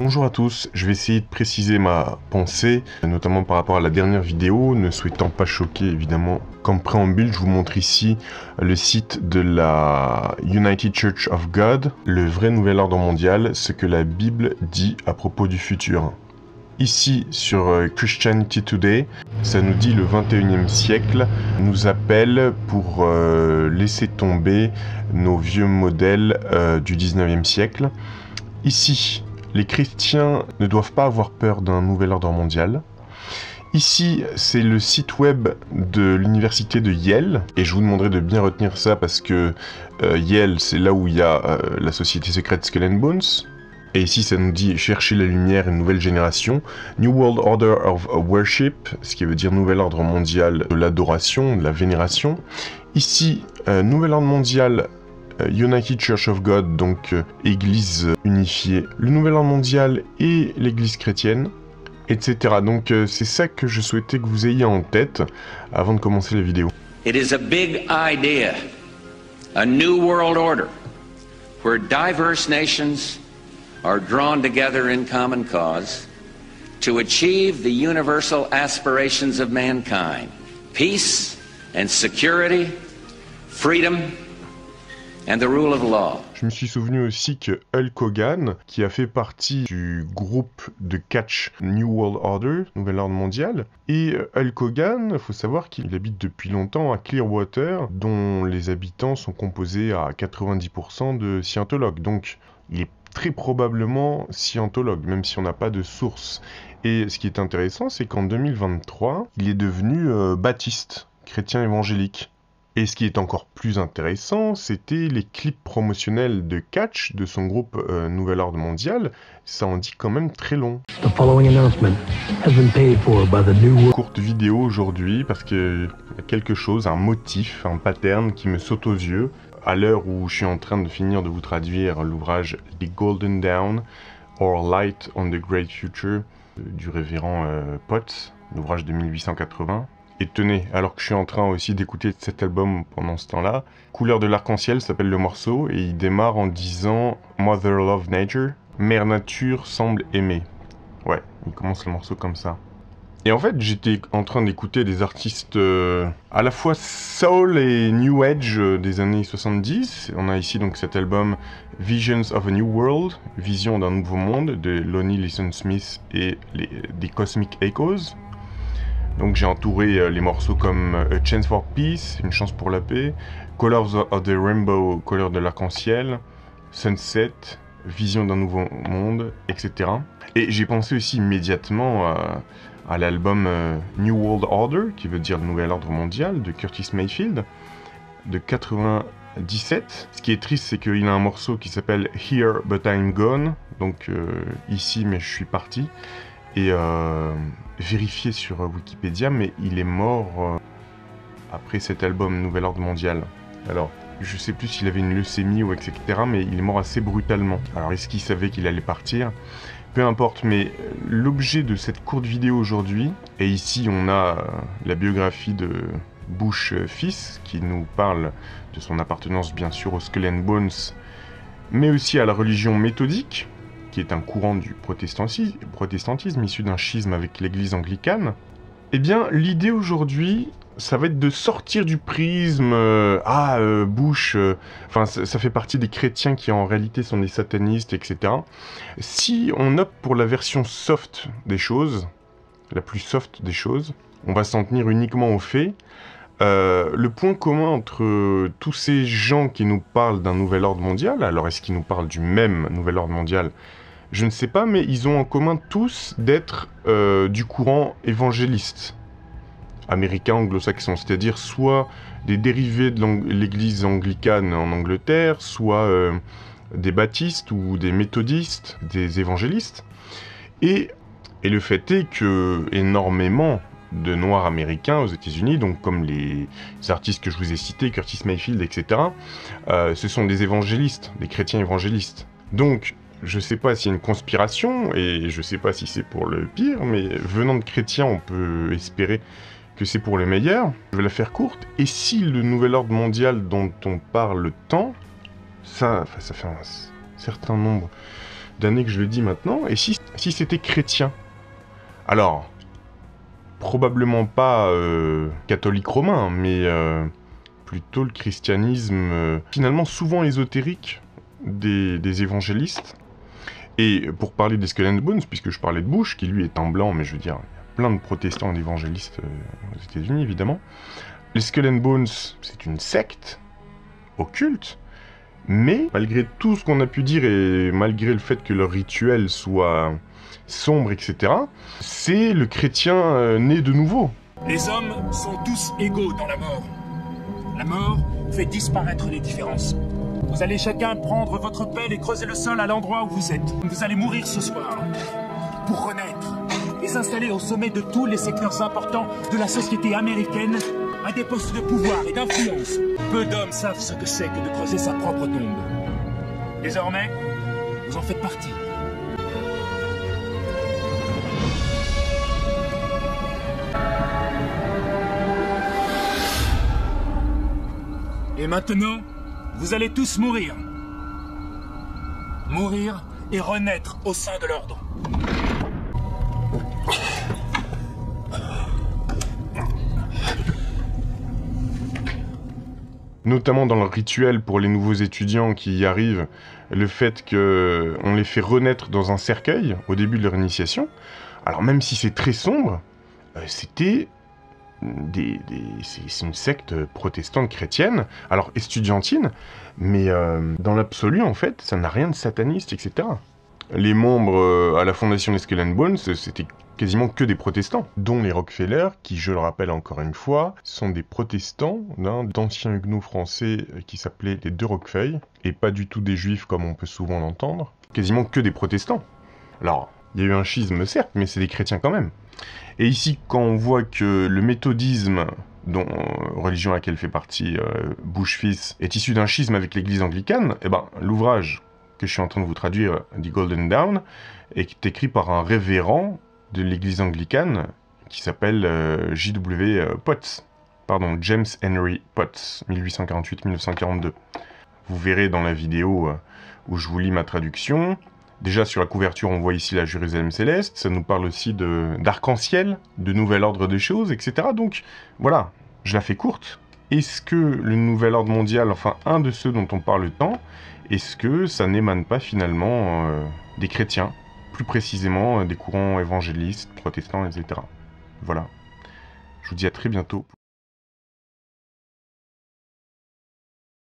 Bonjour à tous, je vais essayer de préciser ma pensée, notamment par rapport à la dernière vidéo, ne souhaitant pas choquer évidemment. Comme préambule, je vous montre ici le site de la United Church of God, le vrai nouvel ordre mondial, ce que la Bible dit à propos du futur. Ici, sur Christianity Today, ça nous dit le 21e siècle nous appelle pour laisser tomber nos vieux modèles du 19e siècle. Ici, les chrétiens ne doivent pas avoir peur d'un nouvel ordre mondial. Ici, c'est le site web de l'université de Yale, et je vous demanderai de bien retenir ça parce que Yale, c'est là où il y a la société secrète Skull and Bones. Et ici, ça nous dit « Chercher la lumière, une nouvelle génération ». New World Order of Worship, ce qui veut dire nouvel ordre mondial de l'adoration, de la vénération. Ici, nouvel ordre mondial United Church of God, donc Église unifiée, le Nouvel Ordre mondial et l'Église chrétienne, etc. Donc c'est ça que je souhaitais que vous ayez en tête avant de commencer la vidéo. It is a big idea, a new world order, where diverse nations are drawn together in common cause to achieve the universal aspirations of mankind, peace and security, freedom, and the rule of law. Je me suis souvenu aussi que Hulk Hogan, qui a fait partie du groupe de catch New World Order, Nouvel Ordre Mondial, et Hulk Hogan, il faut savoir qu'il habite depuis longtemps à Clearwater, dont les habitants sont composés à 90% de scientologues. Donc il est très probablement scientologue, même si on n'a pas de source. Et ce qui est intéressant, c'est qu'en 2023, il est devenu baptiste, chrétien évangélique. Et ce qui est encore plus intéressant, c'était les clips promotionnels de catch de son groupe Nouvel Ordre Mondial. Ça en dit quand même très long. Courte vidéo aujourd'hui parce qu'il y a quelque chose, un motif, un pattern qui me saute aux yeux. À l'heure où je suis en train de finir de vous traduire l'ouvrage The Golden Dawn or Light on the Great Future du révérend Potts, l'ouvrage de 1880. Et tenez, alors que je suis en train aussi d'écouter cet album pendant ce temps-là, Couleur de l'arc-en-ciel s'appelle le morceau, et il démarre en disant « Mother love nature »,« Mère nature semble aimer ». Ouais, il commence le morceau comme ça. Et en fait, j'étais en train d'écouter des artistes à la fois soul et new age des années 70. On a ici donc cet album Visions of a New World, Vision d'un nouveau monde, de Lonnie Liston Smith et des Cosmic Echoes. Donc j'ai entouré les morceaux comme A Chance for Peace, Une chance pour la paix, Colors of the Rainbow, Couleur de l'arc-en-ciel, Sunset, Vision d'un nouveau monde, etc. Et j'ai pensé aussi immédiatement à l'album New World Order, qui veut dire Nouvel Ordre Mondial, de Curtis Mayfield, de 97. Ce qui est triste, c'est qu'il a un morceau qui s'appelle Here But I'm Gone, donc ici mais je suis parti. Et vérifié sur Wikipédia, mais il est mort après cet album Nouvel Ordre Mondial. Alors, je sais plus s'il avait une leucémie ou etc., mais il est mort assez brutalement. Alors, est-ce qu'il savait qu'il allait partir? Peu importe, mais l'objet de cette courte vidéo aujourd'hui, et ici on a la biographie de Bush fils, qui nous parle de son appartenance bien sûr au Skull and Bones, mais aussi à la religion méthodique, qui est un courant du protestantisme issu d'un schisme avec l'église anglicane. Eh bien, l'idée aujourd'hui, ça va être de sortir du prisme Bush, enfin ça fait partie des chrétiens qui en réalité sont des satanistes, etc. Si on opte pour la version soft des choses, la plus soft des choses, on va s'en tenir uniquement aux faits. Le point commun entre tous ces gens qui nous parlent d'un nouvel ordre mondial, alors est-ce qu'ils nous parlent du même nouvel ordre mondial ? Je ne sais pas, mais ils ont en commun tous d'être du courant évangéliste américain anglo-saxon, c'est-à-dire soit des dérivés de l'église anglicane en Angleterre, soit des baptistes ou des méthodistes, des évangélistes. Et le fait est que énormément de noirs américains aux États-Unis, donc comme les artistes que je vous ai cités, Curtis Mayfield, etc., ce sont des évangélistes, des chrétiens évangélistes. Donc, je sais pas s'il y a une conspiration, et je sais pas si c'est pour le pire, mais venant de chrétiens, on peut espérer que c'est pour le meilleur. Je vais la faire courte. Et si le nouvel ordre mondial dont on parle tant, ça fait un certain nombre d'années que je le dis maintenant, et si c'était chrétien? Alors, probablement pas catholique romain, mais plutôt le christianisme finalement souvent ésotérique des évangélistes. Et pour parler des Skull and Bones, puisque je parlais de Bush, qui lui est un blanc, mais je veux dire, il y a plein de protestants et d'évangélistes aux États-Unis, évidemment. Les Skull and Bones, c'est une secte occulte, mais malgré tout ce qu'on a pu dire et malgré le fait que leur rituel soit sombre, etc., c'est le chrétien né de nouveau. Les hommes sont tous égaux dans la mort. La mort fait disparaître les différences. Vous allez chacun prendre votre pelle et creuser le sol à l'endroit où vous êtes. Vous allez mourir ce soir pour renaître et s'installer au sommet de tous les secteurs importants de la société américaine, à des postes de pouvoir et d'influence. Peu d'hommes savent ce que c'est que de creuser sa propre tombe. Désormais, vous en faites partie. Et maintenant, vous allez tous mourir. Mourir et renaître au sein de l'ordre. Notamment dans le rituel pour les nouveaux étudiants qui y arrivent, le fait qu'on les fait renaître dans un cercueil au début de leur initiation. Alors même si c'est très sombre, c'est une secte protestante chrétienne, alors estudiantine, mais dans l'absolu, en fait, ça n'a rien de sataniste, etc. Les membres à la fondation des Skull and Bones, c'était quasiment que des protestants, dont les Rockefeller, qui, je le rappelle encore une fois, sont des protestants d'anciens huguenots français qui s'appelaient les Deux Roquefeuille, et pas du tout des juifs comme on peut souvent l'entendre, quasiment que des protestants. Alors, il y a eu un schisme certes, mais c'est des chrétiens quand même. Et ici, quand on voit que le méthodisme, dont religion à laquelle fait partie Bush fils, est issu d'un schisme avec l'église anglicane, eh ben, l'ouvrage que je suis en train de vous traduire, The Golden Dawn, est écrit par un révérend de l'église anglicane qui s'appelle J.W. Potts. Pardon, James Henry Potts, 1848-1942. Vous verrez dans la vidéo où je vous lis ma traduction. Déjà, sur la couverture, on voit ici la Jérusalem céleste. Ça nous parle aussi d'arc-en-ciel, de nouvel ordre des choses, etc. Donc, voilà, je la fais courte. Est-ce que le nouvel ordre mondial, enfin, un de ceux dont on parle tant, est-ce que ça n'émane pas finalement des chrétiens, plus précisément des courants évangélistes, protestants, etc. Voilà. Je vous dis à très bientôt.